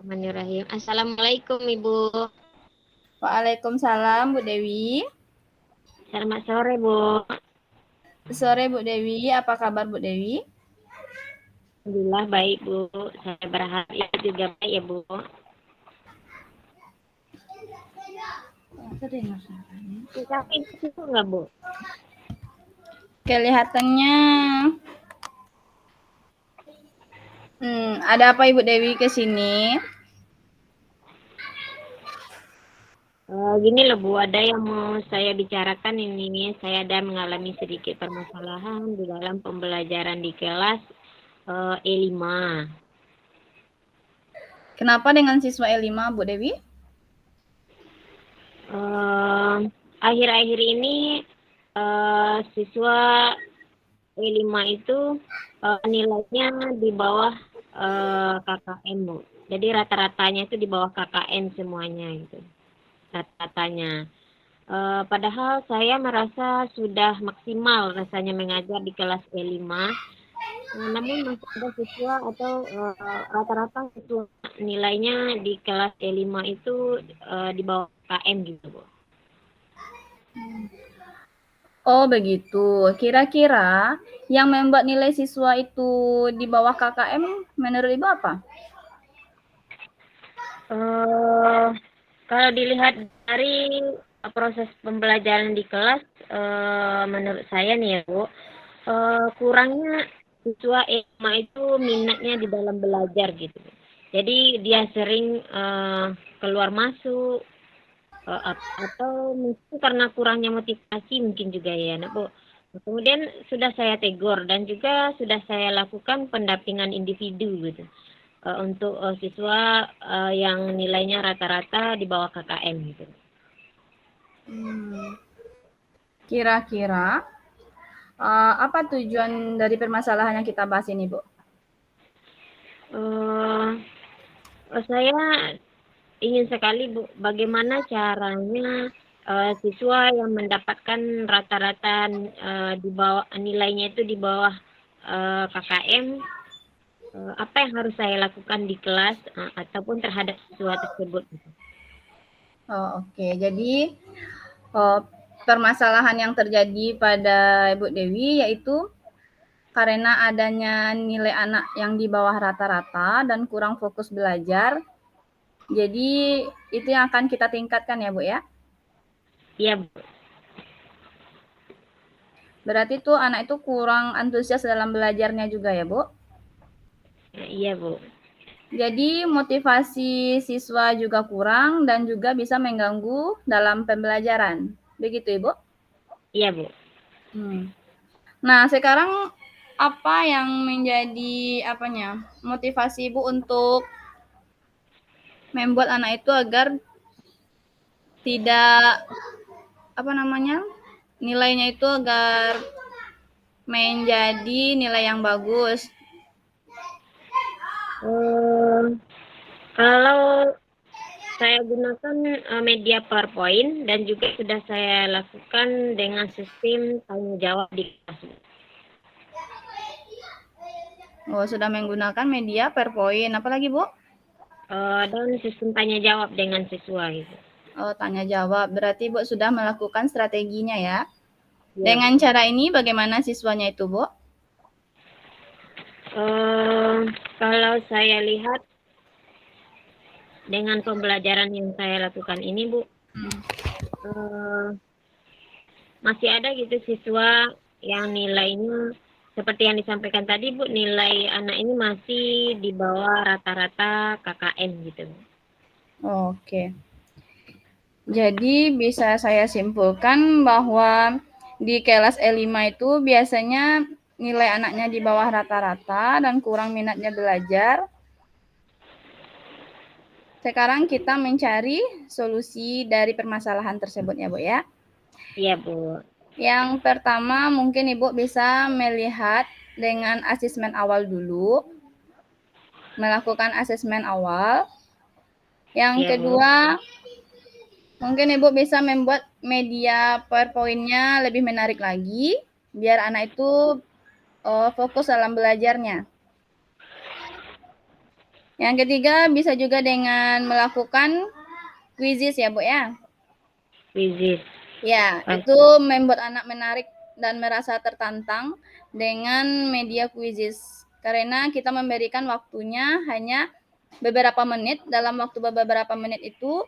Bismillahirrahmanirrahim. Assalamualaikum Ibu. Waalaikumsalam Bu Dewi. Selamat sore Bu. Sore Bu Dewi, apa kabar Bu Dewi? Alhamdulillah baik Bu. Saya berharap Ibu juga baik ya Bu. Terdengar suaranya. Bisa Ibu nggak Bu? Kelihatannya ada apa Ibu Dewi ke sini? Gini loh Bu, ada yang mau saya bicarakan ini. Saya ada mengalami sedikit permasalahan di dalam pembelajaran di kelas E5. Kenapa dengan siswa E5 Bu Dewi? Akhir-akhir ini siswa E5 itu nilainya di bawah KKM Bu. Jadi rata-ratanya itu di bawah KKM semuanya gitu. Rata-ratanya. Padahal saya merasa sudah maksimal rasanya mengajar di kelas E5. Namun masih ada siswa atau rata-rata siswa nilainya di kelas E5 itu di bawah KKM gitu Bu. Oh begitu. Kira-kira yang membuat nilai siswa itu di bawah KKM menurut Ibu apa? Kalau dilihat dari proses pembelajaran di kelas, menurut saya nih ya Bu, kurangnya siswa EMA itu minatnya di dalam belajar gitu. Jadi dia sering keluar masuk, atau mungkin karena kurangnya motivasi mungkin juga ya, Nak Bu. Kemudian sudah saya tegur dan juga sudah saya lakukan pendampingan individu gitu untuk siswa yang nilainya rata-rata di bawah KKM gitu. Kira-kira apa tujuan dari permasalahan yang kita bahas ini Bu? Uh, saya ingin sekali Bu, bagaimana caranya siswa yang mendapatkan rata-rata di bawah nilainya itu di bawah KKM, apa yang harus saya lakukan di kelas ataupun terhadap siswa tersebut. Oh, oke. Jadi permasalahan yang terjadi pada Ibu Dewi yaitu karena adanya nilai anak yang di bawah rata-rata dan kurang fokus belajar. Jadi itu yang akan kita tingkatkan ya Bu ya. Iya Bu. Berarti tuh anak itu kurang antusias dalam belajarnya juga ya Bu. Iya Bu. Jadi motivasi siswa juga kurang dan juga bisa mengganggu dalam pembelajaran. Begitu Ibu? Iya Bu. Nah, sekarang apa yang menjadi motivasi Ibu untuk membuat anak itu agar tidak nilainya itu agar menjadi nilai yang bagus. Kalau saya gunakan media PowerPoint dan juga sudah saya lakukan dengan sistem tanya jawab di kelas. Oh, sudah menggunakan media PowerPoint. Apalagi, Bu? Dan sistem tanya jawab dengan siswa gitu. Oh, tanya jawab. Berarti Bu sudah melakukan strateginya ya. Ya, Dengan cara ini bagaimana siswanya itu, Bu? kalau saya lihat dengan pembelajaran yang saya lakukan ini, Bu, masih ada gitu siswa yang nilainya seperti yang disampaikan tadi, Bu, nilai anak ini masih di bawah rata-rata KKM gitu. Oke. Jadi bisa saya simpulkan bahwa di kelas E5 itu biasanya nilai anaknya di bawah rata-rata dan kurang minatnya belajar. Sekarang kita mencari solusi dari permasalahan tersebut ya, Bu ya. Iya, Bu. Yang pertama mungkin Ibu bisa melihat dengan asesmen awal dulu. Melakukan asesmen awal. Yang Ya, kedua, mungkin Ibu bisa membuat media PowerPoint-nya lebih menarik lagi biar anak itu fokus dalam belajarnya. Yang ketiga bisa juga dengan melakukan quizzes ya Bu ya. Quizzes. Ya, itu membuat anak menarik dan merasa tertantang dengan media quizzes. Karena kita memberikan waktunya hanya beberapa menit. Dalam waktu beberapa menit itu,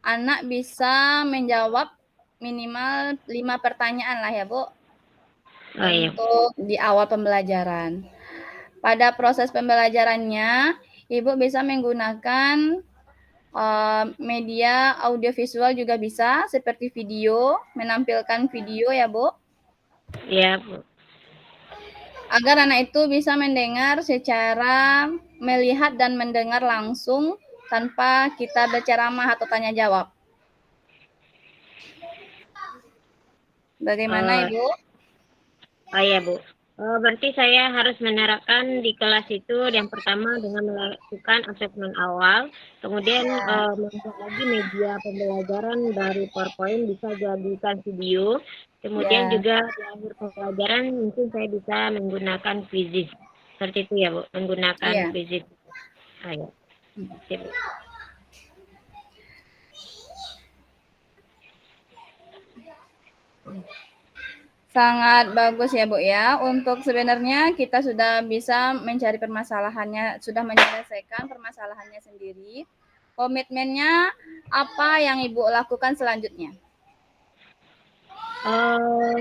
anak bisa menjawab minimal 5 pertanyaan lah ya, Bu. Iya. Untuk di awal pembelajaran. Pada proses pembelajarannya, Ibu bisa menggunakan media audiovisual juga bisa, seperti video, menampilkan video ya, Bu. Iya, Bu. Agar anak itu bisa mendengar secara melihat dan mendengar langsung tanpa kita berceramah atau tanya jawab. Bagaimana, Ibu? Oh iya, Bu. Berarti saya harus menerapkan di kelas itu yang pertama dengan melakukan asesmen awal, kemudian membuat lagi media pembelajaran dari PowerPoint bisa jadikan video, kemudian juga di akhir pembelajaran mungkin saya bisa menggunakan quizzes. Seperti itu ya, Bu, menggunakan quizzes. Ayo. Sip, Bu. Sangat bagus ya Bu ya. Untuk sebenarnya kita sudah bisa mencari permasalahannya, sudah menyelesaikan permasalahannya sendiri. Komitmennya apa yang Ibu lakukan selanjutnya?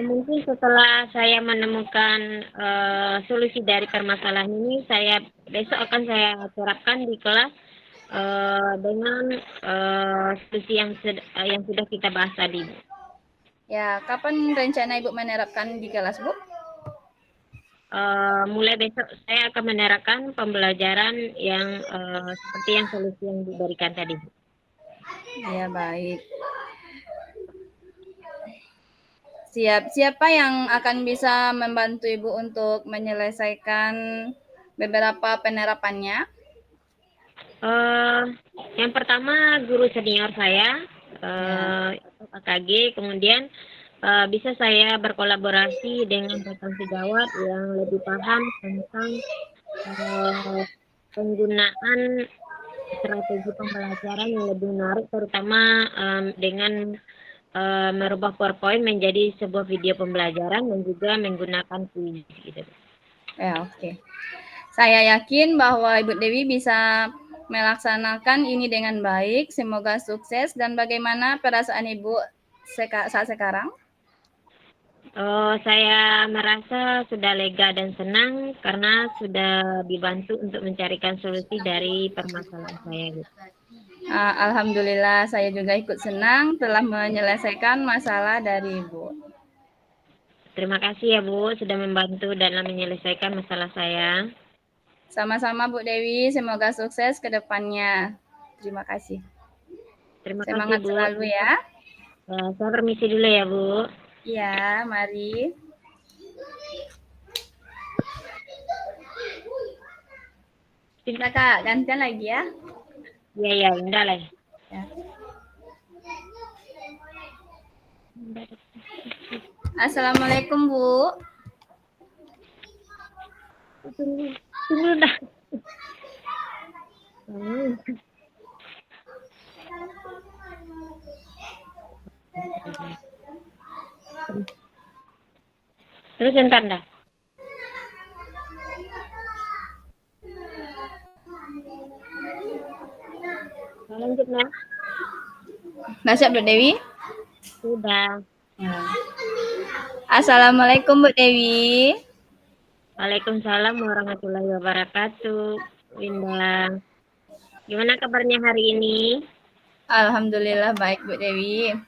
Mungkin setelah saya menemukan solusi dari permasalahan ini, besok akan saya terapkan di kelas dengan solusi yang sudah kita bahas tadi. Ya, kapan rencana Ibu menerapkan di kelas, Bu? Mulai besok saya akan menerapkan pembelajaran yang seperti yang solusi yang diberikan tadi. Ya, baik. Siap. Siapa yang akan bisa membantu Ibu untuk menyelesaikan beberapa penerapannya? Yang pertama guru senior saya, KKG, kemudian bisa saya berkolaborasi dengan rekan sejawat yang lebih paham tentang penggunaan strategi pembelajaran yang lebih menarik, terutama dengan merubah PowerPoint menjadi sebuah video pembelajaran dan juga menggunakan quiz gitu. Ya, oke. Saya yakin bahwa Ibu Dewi bisa melaksanakan ini dengan baik. Semoga sukses. Dan bagaimana perasaan Ibu saat sekarang? Saya merasa sudah lega dan senang karena sudah dibantu untuk mencarikan solusi dari permasalahan saya. Gitu. Alhamdulillah, saya juga ikut senang telah menyelesaikan masalah dari Ibu. Terima kasih ya Bu, sudah membantu dalam menyelesaikan masalah saya. Sama-sama Bu Dewi, semoga sukses ke depannya. Terima kasih. Terima Semangat kasih Bu. Selalu ya. Saya permisi dulu ya Bu. Iya, mari. Kak, gantian lagi ya. Iya, indah lah. Ya. Assalamualaikum Bu. Tunggu dah. Terus bentar dah. Lanjut nah. Nah, siap Bu Dewi? Sudah. Ya. Assalamualaikum Bu Dewi. Waalaikumsalam warahmatullahi wabarakatuh. Winda. Gimana kabarnya hari ini? Alhamdulillah baik Bu Dewi.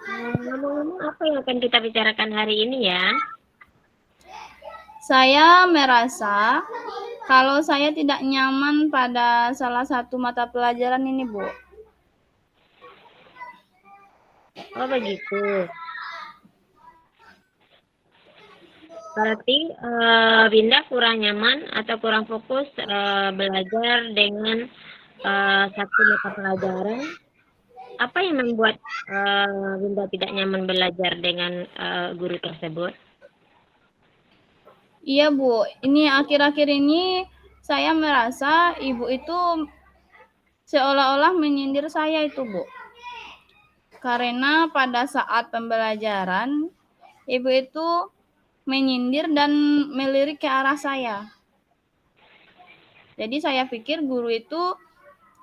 Ngomong-ngomong apa yang akan kita bicarakan hari ini ya? Saya merasa kalau saya tidak nyaman pada salah satu mata pelajaran ini, Bu. Oh begitu. Berarti Binda kurang nyaman atau kurang fokus belajar dengan satu mata pelajaran. Apa yang membuat Binda tidak nyaman belajar dengan guru tersebut? Iya Bu, ini akhir-akhir ini saya merasa ibu itu seolah-olah menyindir saya itu, Bu. Karena pada saat pembelajaran, ibu itu menyindir dan melirik ke arah saya. Jadi saya pikir guru itu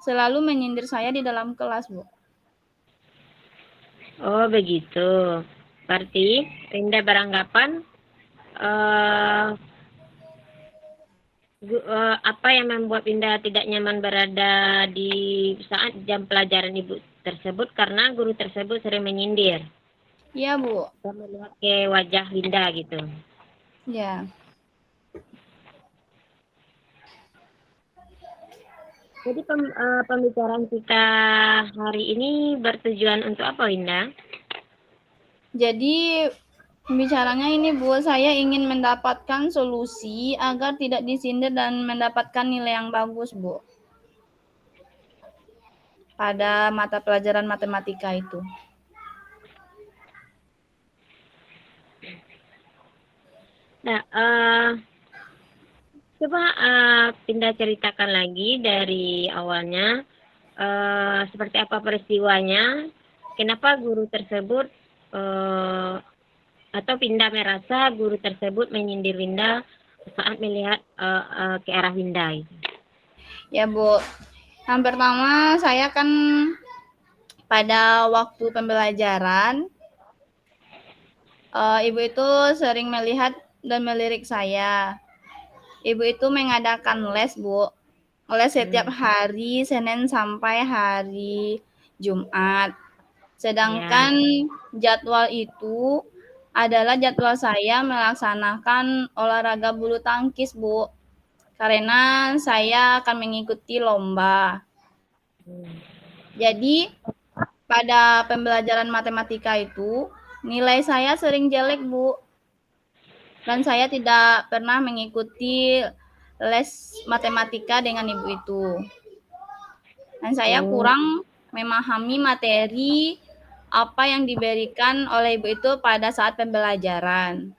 selalu menyindir saya di dalam kelas, Bu. Oh, begitu. Berarti Rinda beranggapan apa yang membuat Rinda tidak nyaman berada di saat jam pelajaran ibu tersebut karena guru tersebut sering menyindir. Iya, Bu. Saya melihat ke wajah Rinda gitu. Ya. Jadi pembicaraan kita hari ini bertujuan untuk apa, Winda? Jadi pembicaranya ini, Bu, saya ingin mendapatkan solusi agar tidak disindir dan mendapatkan nilai yang bagus, Bu. Pada mata pelajaran matematika itu. Nah, coba Pindah ceritakan lagi dari awalnya, seperti apa peristiwanya, kenapa guru tersebut atau Pindah merasa guru tersebut menyindir Winda saat melihat ke arah Winda. Ya, Bu. Yang pertama, saya kan pada waktu pembelajaran, ibu itu sering melihat dan melirik saya. Ibu itu mengadakan les, Bu. Les setiap hari Senin sampai hari Jumat. Sedangkan jadwal itu adalah jadwal saya melaksanakan olahraga bulu tangkis, Bu. Karena saya akan mengikuti lomba. Jadi pada pembelajaran matematika itu nilai saya sering jelek, Bu. Dan saya tidak pernah mengikuti les matematika dengan ibu itu. Dan saya kurang memahami materi apa yang diberikan oleh ibu itu pada saat pembelajaran.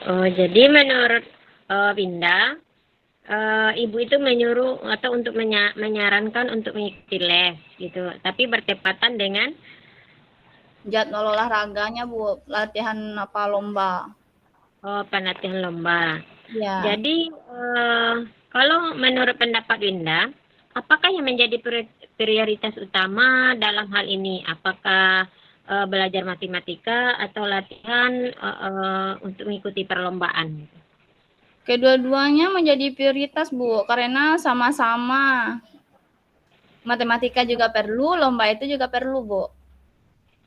Oh, jadi menurut Winda, ibu itu menyuruh atau untuk menyarankan untuk mengikuti les gitu, tapi bertepatan dengan jadwal olahraganya, Bu, latihan apa lomba. Oh, pelatihan lomba. Ya. Jadi kalau menurut pendapat Winda, apakah yang menjadi prioritas utama dalam hal ini? Apakah belajar matematika atau latihan untuk mengikuti perlombaan? Kedua-duanya menjadi prioritas, Bu, karena sama-sama. Matematika juga perlu, lomba itu juga perlu, Bu.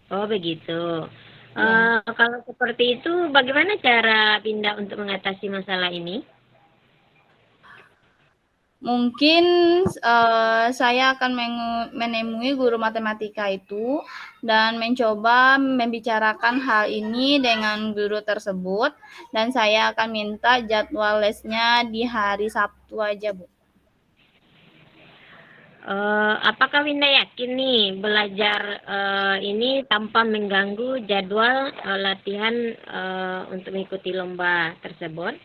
Oh, begitu. Ya. Kalau seperti itu, bagaimana cara Winda untuk mengatasi masalah ini? Mungkin saya akan menemui guru matematika itu dan mencoba membicarakan hal ini dengan guru tersebut, dan saya akan minta jadwal lesnya di hari Sabtu aja, Bu. Apakah Winda yakin nih belajar ini tanpa mengganggu jadwal latihan untuk mengikuti lomba tersebut?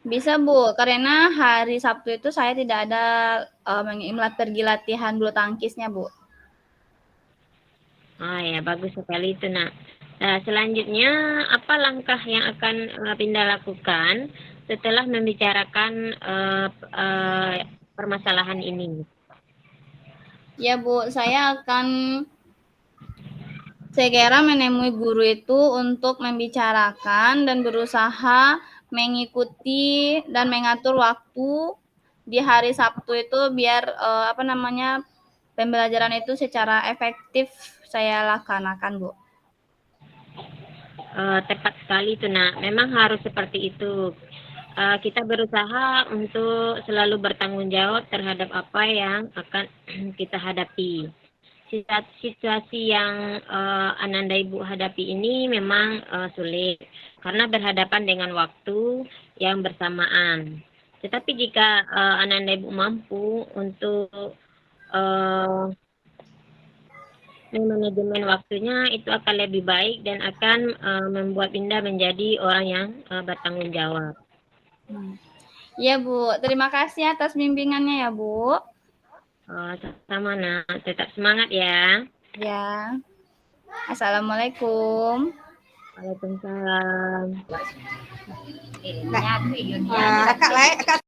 Bisa, Bu, karena hari Sabtu itu saya tidak ada pergi latihan bulu tangkisnya, Bu. Oh ya, bagus sekali itu, Nak. Nah, selanjutnya apa langkah yang akan Winda lakukan setelah membicarakan permasalahan ini? Ya, Bu, saya akan segera menemui guru itu untuk membicarakan dan berusaha mengikuti dan mengatur waktu di hari Sabtu itu biar pembelajaran itu secara efektif saya laksanakan, Bu. Tepat sekali itu, Nak. Memang harus seperti itu. Kita berusaha untuk selalu bertanggung jawab terhadap apa yang akan kita hadapi. Situasi yang Ananda Ibu hadapi ini memang sulit karena berhadapan dengan waktu yang bersamaan. Tetapi jika Ananda Ibu mampu untuk manajemen waktunya, itu akan lebih baik dan akan membuat Winda menjadi orang yang bertanggung jawab. Iya, Bu. Terima kasih atas bimbingannya ya, Bu. Sama nak, tetap semangat ya. Ya. Assalamualaikum. Waalaikumsalam. Akak